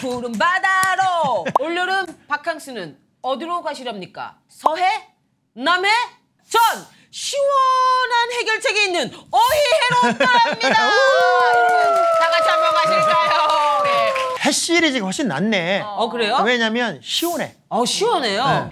푸른 바다로 올여름 바캉스는 어디로 가시렵니까? 서해? 남해? 전 시원한 해결책이 있는 어휘해로 떠납니다. 여러분 다 같이 한번 가실까요? 네. 해 시리즈가 훨씬 낫네. 그래요? 왜냐면 시원해. 시원해요. 네.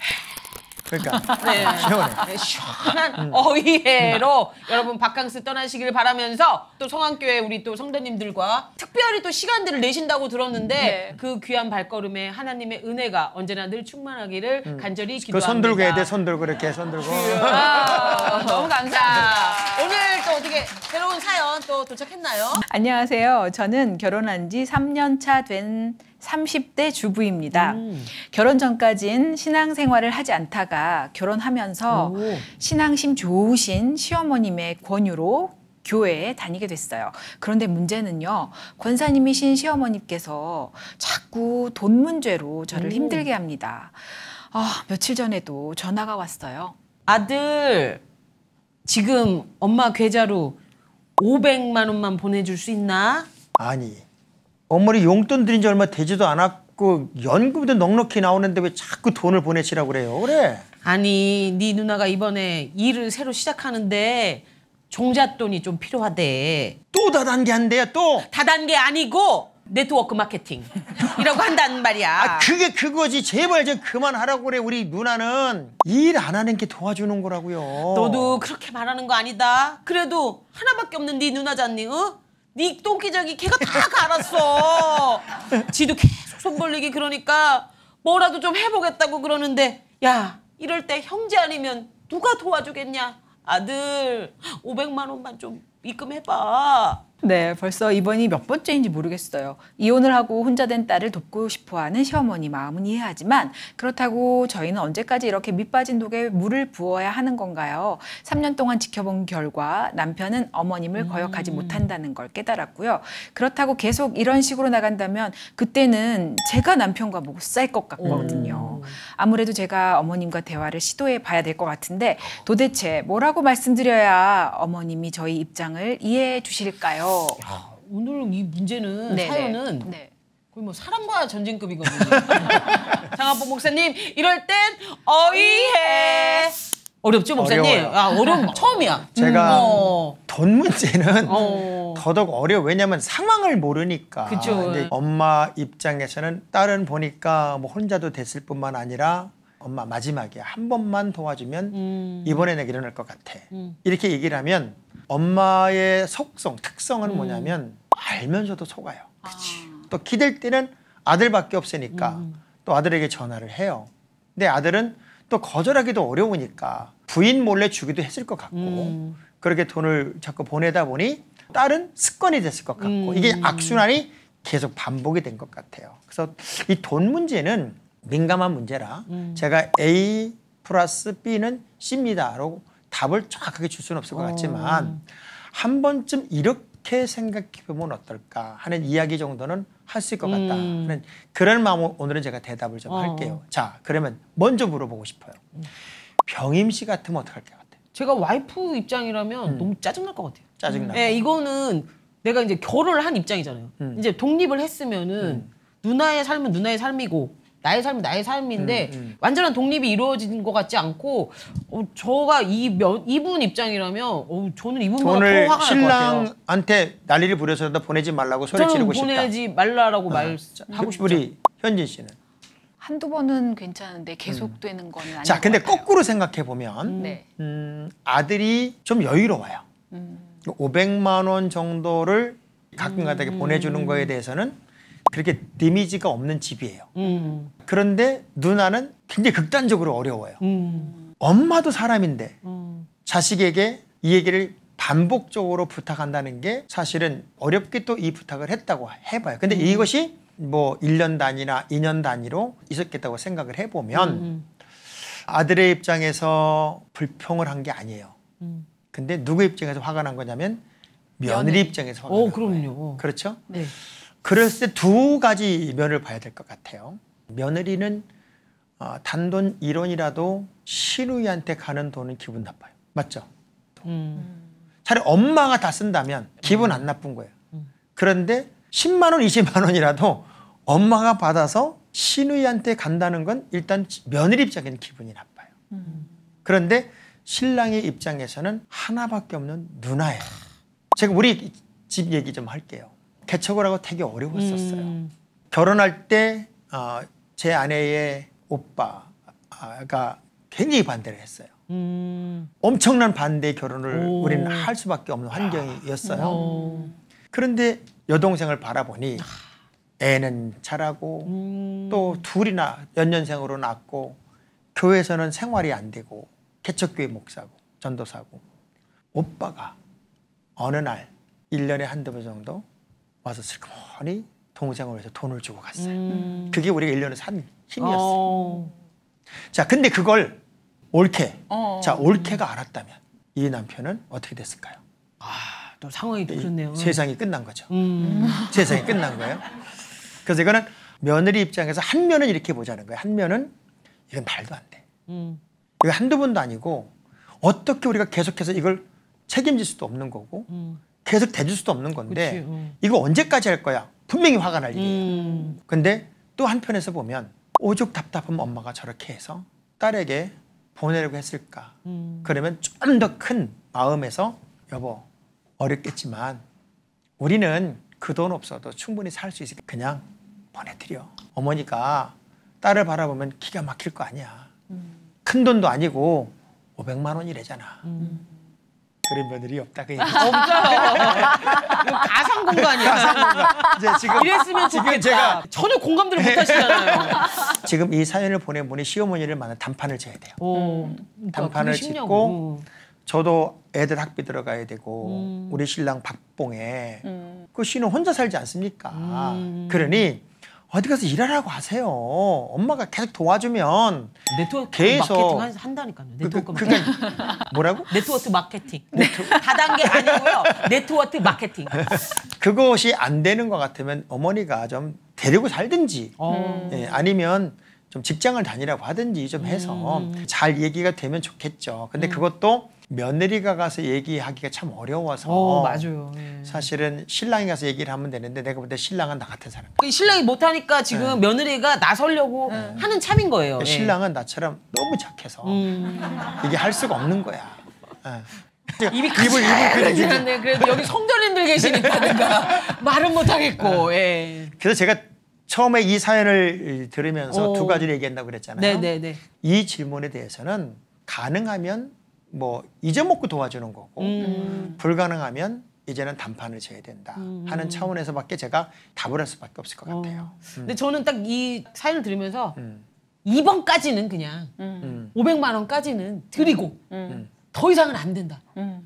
그러니까 네. 시원해. 네, 시원한 어휘해로 여러분 바캉스 떠나시길 바라면서 또 성안교회 우리 또 성도님들과 특별히 또 시간들을 내신다고 들었는데 네. 그 귀한 발걸음에 하나님의 은혜가 언제나 늘 충만하기를 간절히 그 기도합니다. 손 들고 해야 돼. 손 들고 이렇게 손 들고. 너무 감사합니다. 자, 오늘 또 어떻게 새로운 사연 또 도착했나요? 안녕하세요. 저는 결혼한 지 3년 차 된 30대 주부입니다. 결혼 전까진 신앙생활을 하지 않다가 결혼하면서 신앙심 좋으신 시어머님의 권유로 교회에 다니게 됐어요. 그런데 문제는요. 권사님이신 시어머님께서 자꾸 돈 문제로 저를 힘들게 합니다. 며칠 전에도 전화가 왔어요. 아들 지금 엄마 계좌로 500만 원만 보내줄 수 있나? 아니 어머니 용돈 드린 지 얼마 되지도 않았고 연금도 넉넉히 나오는데 왜 자꾸 돈을 보내시라고 그래요? 그래. 아니 네 누나가 이번에 일을 새로 시작하는데 종잣돈이 좀 필요하대. 또 다단계 한대요 또. 다단계 아니고 네트워크 마케팅이라고 한단 말이야. 그게 그거지. 제발 좀 그만하라고 그래. 우리 누나는 일 안 하는 게 도와주는 거라고요. 너도 그렇게 말하는 거 아니다. 그래도 하나밖에 없는 네 누나잖니. 네 똥기저귀 걔가 다 갈았어. 지도 계속 손 벌리기 그러니까 뭐라도 좀 해보겠다고 그러는데 야 이럴 때 형제 아니면 누가 도와주겠냐. 아들 500만 원만 좀 입금해봐. 네, 벌써 이번이 몇 번째인지 모르겠어요. 이혼을 하고 혼자 된 딸을 돕고 싶어하는 시어머니 마음은 이해하지만 그렇다고 저희는 언제까지 이렇게 밑빠진 독에 물을 부어야 하는 건가요? 3년 동안 지켜본 결과 남편은 어머님을 거역하지 못한다는 걸 깨달았고요. 그렇다고 계속 이런 식으로 나간다면 그때는 제가 남편과 못 살 것 같거든요. 아무래도 제가 어머님과 대화를 시도해 봐야 될 것 같은데 도대체 뭐라고 말씀드려야 어머님이 저희 입장을 이해해 주실까요? 오늘 이 문제는 네네. 사연은 네. 거의 뭐 사랑과 전쟁급이거든요. 장한복 목사님 이럴 땐 어이해. 어렵죠 목사님? 어려워요. 어려운 처음이야. 제가 돈 문제는 더더욱 어려워. 왜냐면 상황을 모르니까. 그쵸. 근데 엄마 입장에서는 딸은 보니까 뭐 혼자도 됐을 뿐만 아니라 엄마 마지막에 한 번만 도와주면 이번에 내가 일어날 것 같아. 이렇게 얘기를 하면 엄마의 속성, 특성은 뭐냐면 알면서도 속아요. 또 기댈 때는 아들밖에 없으니까 또 아들에게 전화를 해요. 근데 아들은 또 거절하기도 어려우니까 부인 몰래 주기도 했을 것 같고 그렇게 돈을 자꾸 보내다 보니 딸은 습관이 됐을 것 같고 이게 악순환이 계속 반복이 된 것 같아요. 그래서 이 돈 문제는 민감한 문제라 제가 A 플러스 B는 C입니다라고 답을 정확하게 줄 수는 없을 것 같지만 한 번쯤 이렇게 생각해 보면 어떨까 하는 이야기 정도는 할 수 있을 것 같다 하는 그런 마음으로 오늘은 제가 대답을 좀 할게요. 자, 그러면 먼저 물어보고 싶어요. 병임 씨 같으면 어떡할 것 같아요? 제가 와이프 입장이라면 너무 짜증날 것 같아요. 짜증나고. 네, 이거는 내가 이제 결혼을 한 입장이잖아요. 이제 독립을 했으면은 누나의 삶은 누나의 삶이고 나의 삶은 나의 삶인데 완전한 독립이 이루어진 것 같지 않고 저가 이분 입장이라면 저는 이분보다 더 돈을 화가 날 것 같아요. 신랑한테 난리를 부려서라도 보내지 말라고 소리 저는 지르고 싶다. 보내지 말라라고 하고 싶죠. 우리 현진 씨는. 한두 번은 괜찮은데 계속되는 건 아닌 자, 근데 것 같아요. 거꾸로 생각해 보면 네. 아들이 좀 여유로워요. 500만 원 정도를 가끔 가다가 보내주는 거에 대해서는 그렇게 데미지가 없는 집이에요. 그런데 누나는 굉장히 극단적으로 어려워요. 엄마도 사람인데 자식에게 이 얘기를 반복적으로 부탁한다는 게 사실은 어렵게 또 이 부탁을 했다고 해봐요. 근데 이것이 뭐 1년 단위나 2년 단위로 있었겠다고 생각을 해보면 아들의 입장에서 불평을 한 게 아니에요. 근데 누구 입장에서 화가 난 거냐면 며느리 입장에서 화가 난 그럼요. 거예요. 그렇죠? 네. 그랬을 때 두 가지 면을 봐야 될 것 같아요. 며느리는 단돈 1원이라도 시누이한테 가는 돈은 기분 나빠요. 맞죠? 차라리 엄마가 다 쓴다면 기분 안 나쁜 거예요. 그런데 10만 원, 20만 원이라도 엄마가 받아서 시누이한테 간다는 건 일단 며느리 입장에는 기분이 나빠요. 그런데 신랑의 입장에서는 하나밖에 없는 누나예요. 제가 우리 집 얘기 좀 할게요. 개척을 하고 되게 어려웠었어요. 결혼할 때 제 아내의 오빠가 굉장히 반대를 했어요. 엄청난 반대의 결혼을 우리는 할 수밖에 없는 환경이었어요. 그런데 여동생을 바라보니 애는 잘하고 또 둘이나 연년생으로 낳고 교회에서는 생활이 안 되고 개척교회 목사고 전도사고 오빠가 어느 날 1년에 한두 번 정도 와서 슬그머니 동생을 위해서 돈을 주고 갔어요. 그게 우리가 1년에 산 힘이었어요. 자, 근데 그걸 옳게 옳게가 알았다면 이 남편은 어떻게 됐을까요? 또 상황이 또 그렇네요. 세상이 끝난 거죠. 세상이 끝난 거예요. 그래서 이거는 며느리 입장에서 한 면은 이렇게 보자는 거예요. 한 면은 이건 말도 안 돼. 이거 한두 번도 아니고 어떻게 우리가 계속해서 이걸 책임질 수도 없는 거고 계속 대줄 수도 없는 건데 이거 언제까지 할 거야? 분명히 화가 날 일이에요. 근데 또 한편에서 보면 오죽 답답하면 엄마가 저렇게 해서 딸에게 보내려고 했을까? 그러면 좀 더 큰 마음에서 여보 어렵겠지만 우리는 그 돈 없어도 충분히 살 수 있으니까 그냥 보내드려. 어머니가 딸을 바라보면 기가 막힐 거 아니야. 큰 돈도 아니고 500만 원이래잖아. 그런 며느리 없다 그 얘기죠. 없어요. 이거 가상 공간이야. 이제 지금 이랬으면 좋겠다. 제가 전혀 공감들을 못 하시잖아요. 지금 이 사연을 보낸 분이 시어머니를 만나 단판을 지어야 돼요. 단판을 그게 쉽냐고. 짓고 저도 애들 학비 들어가야 되고 우리 신랑 박봉에 그 씨는 혼자 살지 않습니까? 그러니 어디 가서 일하라고 하세요. 엄마가 계속 도와주면 네트워크 계속 마케팅 한다니까요. 네트워크 그게 마케팅. 뭐라고? 네트워크 마케팅. 다단계 아니고요. 네트워크 마케팅. 그것이 안 되는 것 같으면 어머니가 좀 데리고 살든지 예, 아니면 좀 직장을 다니라고 하든지 좀 해서 잘 얘기가 되면 좋겠죠. 근데 그것도 며느리가 가서 얘기하기가 참 어려워서 맞아요. 예. 사실은 신랑이 가서 얘기를 하면 되는데 내가 볼 때 신랑은 나 같은 사람 같아. 신랑이 못하니까 지금 며느리가 나서려고 하는 참인 거예요. 예. 신랑은 나처럼 너무 착해서 이게 할 수가 없는 거야. 예. 입이 가지런데 그래도 여기 성도님들 계시니까 내가 말은 못하겠고. 예. 그래서 제가 처음에 이 사연을 들으면서 두 가지를 얘기한다고 그랬잖아요. 네네네. 이 질문에 대해서는 가능하면 뭐 잊어먹고 도와주는 거고 불가능하면 이제는 단판을 지어야 된다 하는 차원에서밖에 제가 답을 할 수밖에 없을 것 같아요. 근데 저는 딱 이 사연을 들으면서 2번까지는 그냥 500만 원까지는 드리고 더 이상은 안 된다.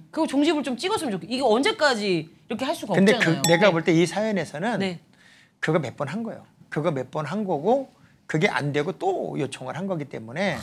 그리고 종집을 좀 찍었으면 좋겠어요. 이게 언제까지 이렇게 할 수가 근데 없잖아요. 내가 볼 때 이 사연에서는 네. 그거 몇 번 한 거예요. 그거 몇 번 한 거고 그게 안 되고 또 요청을 한 거기 때문에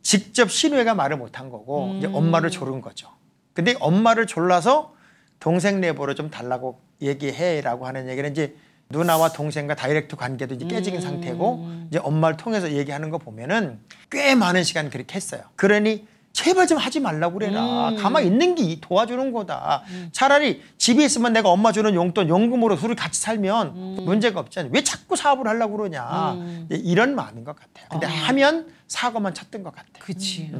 직접 시누이가 말을 못 한 거고 이제 엄마를 조른 거죠. 근데 엄마를 졸라서 동생 내부로 좀 달라고 얘기해라고 하는 얘기는 이제 누나와 동생과 다이렉트 관계도 이제 깨진 상태고 이제 엄마를 통해서 얘기하는 거 보면은 꽤 많은 시간 그렇게 했어요. 그러니 제발 좀 하지 말라고 그래라. 가만히 있는 게 도와주는 거다. 차라리 집에 있으면 내가 엄마 주는 용돈, 연금으로 둘이 같이 살면 문제가 없잖아요. 왜 자꾸 사업을 하려고 그러냐. 이런 마음인 것 같아요. 근데 하면 사고만 쳤던 것 같아요. 그치.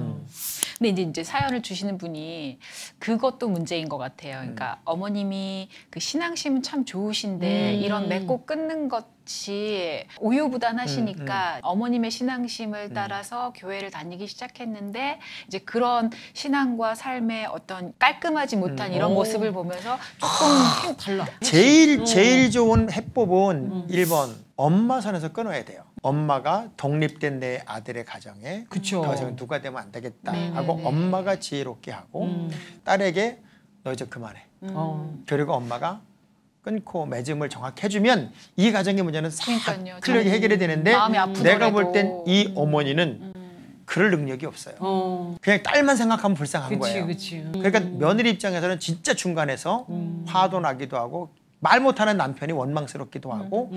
근데 이제 사연을 주시는 분이 그것도 문제인 것 같아요. 그러니까 어머님이 그 신앙심은 참 좋으신데 이런 맺고 끊는 것이 우유부단하시니까 어머님의 신앙심을 따라서 교회를 다니기 시작했는데 이제 그런 신앙과 삶의 어떤 깔끔하지 못한 이런 모습을 보면서 조금 달라. 제일 좋은 해법은 1번 엄마 선에서 끊어야 돼요. 엄마가 독립된 내 아들의 가정에 그쵸. 더 이상 누가 되면 안 되겠다 하고 엄마가 지혜롭게 하고 딸에게 너 이제 그만해. 그리고 엄마가 끊고 맺음을 정확히 해주면 이 가정의 문제는 싹 그러니까요. 클리어하게 해결이 되는데 마음이 아프더라도. 내가 볼 땐 이 어머니는 그럴 능력이 없어요. 그냥 딸만 생각하면 불쌍한 거예요. 그치. 그러니까 며느리 입장에서는 진짜 중간에서 화도 나기도 하고 말 못하는 남편이 원망스럽기도 하고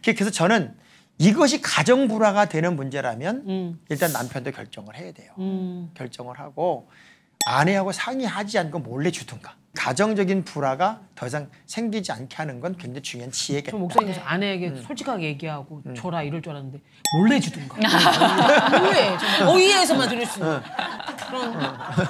그래서 저는 이것이 가정 불화가 되는 문제라면 일단 남편도 결정을 해야 돼요. 결정을 하고 아내하고 상의하지 않고 몰래 주든가. 가정적인 불화가 더 이상 생기지 않게 하는 건 굉장히 중요한 지혜겠다. 저 목사님께서 아내에게 솔직하게 얘기하고 줘라 이럴 줄 알았는데 몰래 주든가. 왜? 정말 어이에서만 들을 수 있는 그런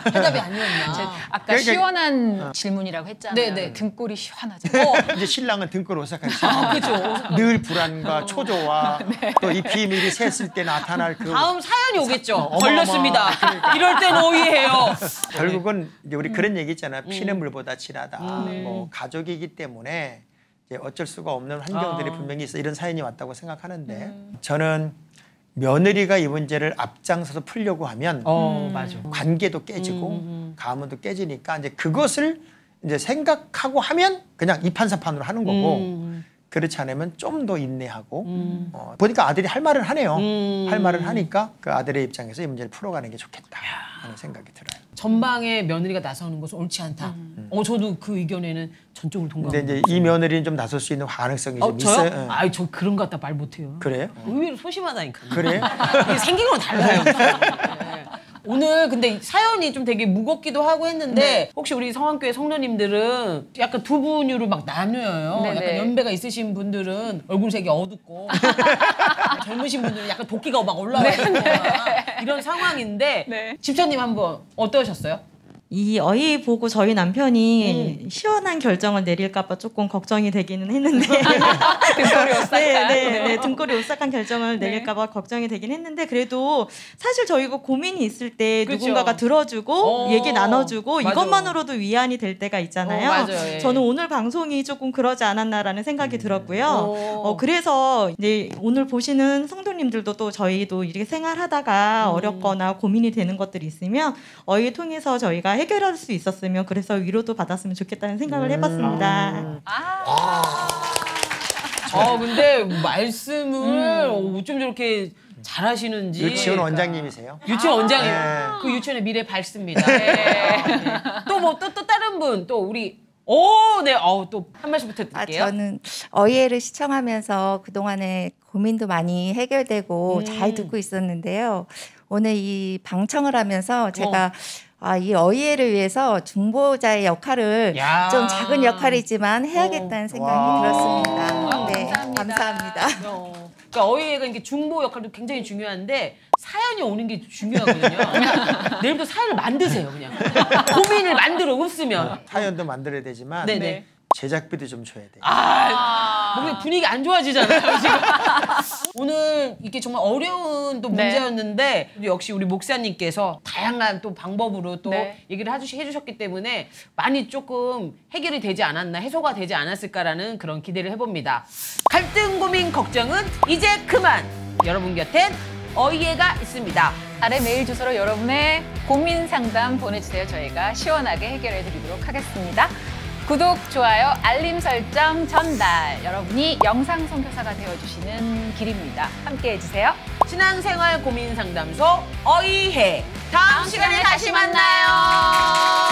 대답이 아니었나. 아까 그러니까- 시원한 질문이라고 했잖아요. 네네. 등골이 시원하죠. 이제 신랑은 등골 오싹하기 그죠. 시작합니다. 늘 불안과 초조와 또 이 비밀이 샜을 때 나타날 그 다음 사연이 오겠죠. 어마어마. 걸렸습니다. 이럴 땐 어이해요. 결국은 이제 우리 그런 얘기 있잖아요. 피는 물보다 진하다. 뭐 가족이기 때문에 이제 어쩔 수가 없는 환경들이 분명히 있어. 이런 사연이 왔다고 생각하는데 저는 며느리가 이 문제를 앞장서서 풀려고 하면 맞아. 관계도 깨지고 가문도 깨지니까 이제 그것을 이제 생각하고 하면 그냥 이판사판으로 하는 거고 그렇지 않으면 좀 더 인내하고 보니까 아들이 할 말은 하네요. 할 말은 하니까 그 아들의 입장에서 이 문제를 풀어가는 게 좋겠다 하는 생각이 들어요. 전방에 며느리가 나서는 것은 옳지 않다. 저도 그 의견에는 전적으로 근데 동감합니다. 이제 이 며느리는 좀 나설 수 있는 가능성이 좀 저요? 있어요. 예. 아이, 저 그런 거 갖다 말 못해요. 그래요? 의외로 소심하다니까. 그래? 이게 생긴 건 달라요. 네. 오늘 근데 사연이 좀 되게 무겁기도 하고 했는데 혹시 우리 성안교회 성도님들은 약간 두 분류로 막 나뉘어요. 네네. 약간 연배가 있으신 분들은 얼굴색이 어둡고 젊으신 분들은 약간 도끼가 막 올라와 있고 이런 상황인데 네. 집사님 한번 어떠셨어요? 이 어이 보고 저희 남편이 시원한 결정을 내릴까봐 조금 걱정이 되기는 했는데 등골이 오싹한. 네, 등골이 오싹한 결정을 내릴까봐 걱정이 되긴 했는데 그래도 사실 저희가 고민이 있을 때 그쵸. 누군가가 들어주고 얘기 나눠주고 맞아. 이것만으로도 위안이 될 때가 있잖아요. 맞아요. 예. 저는 오늘 방송이 조금 그러지 않았나라는 생각이 들었고요. 그래서 이제 오늘 보시는 성도님들도 또 저희도 이렇게 생활하다가 어렵거나 고민이 되는 것들이 있으면 어이 통해서 저희가 해결할 수 있었으면 그래서 위로도 받았으면 좋겠다는 생각을 해봤습니다. 근데 말씀을 어쩜 저렇게 잘하시는지. 유치원 원장님이세요? 유치원 원장님. 네. 그 유치원의 미래 밝습니다. 또 뭐 또 다른 분 또 우리 네. 또 한 말씀 부탁드릴게요. 저는 어이해를 시청하면서 그동안에 고민도 많이 해결되고 잘 듣고 있었는데요. 오늘 이 방청을 하면서 제가 이 어이해를 위해서 중보자의 역할을 야. 좀 작은 역할이지만 해야겠다는 생각이 와. 들었습니다. 네, 감사합니다. 감사합니다. 그러니까 어이해가 이게 중보 역할도 굉장히 중요한데 사연이 오는 게 중요하거든요. 내일부터 사연을 만드세요, 그냥. 고민을 만들어 없으면. 사연도 만들어야 되지만 네네. 제작비도 좀 줘야 돼요. 뭔가 분위기 안 좋아지잖아요, 지금. 오늘 이게 정말 어려운 또 네. 문제였는데 역시 우리 목사님께서 다양한 또 방법으로 또 네. 얘기를 해주셨기 때문에 많이 조금 해결이 되지 않았나, 해소가 되지 않았을까라는 그런 기대를 해봅니다. 갈등, 고민, 걱정은 이제 그만! 여러분 곁엔 어이해가 있습니다. 아래 메일 주소로 여러분의 고민 상담 보내주세요. 저희가 시원하게 해결해 드리도록 하겠습니다. 구독, 좋아요, 알림 설정 전달. 여러분이 영상 선교사가 되어주시는 길입니다. 함께 해주세요. 신앙생활 고민 상담소 어이해. 다음 시간에 다시 만나요.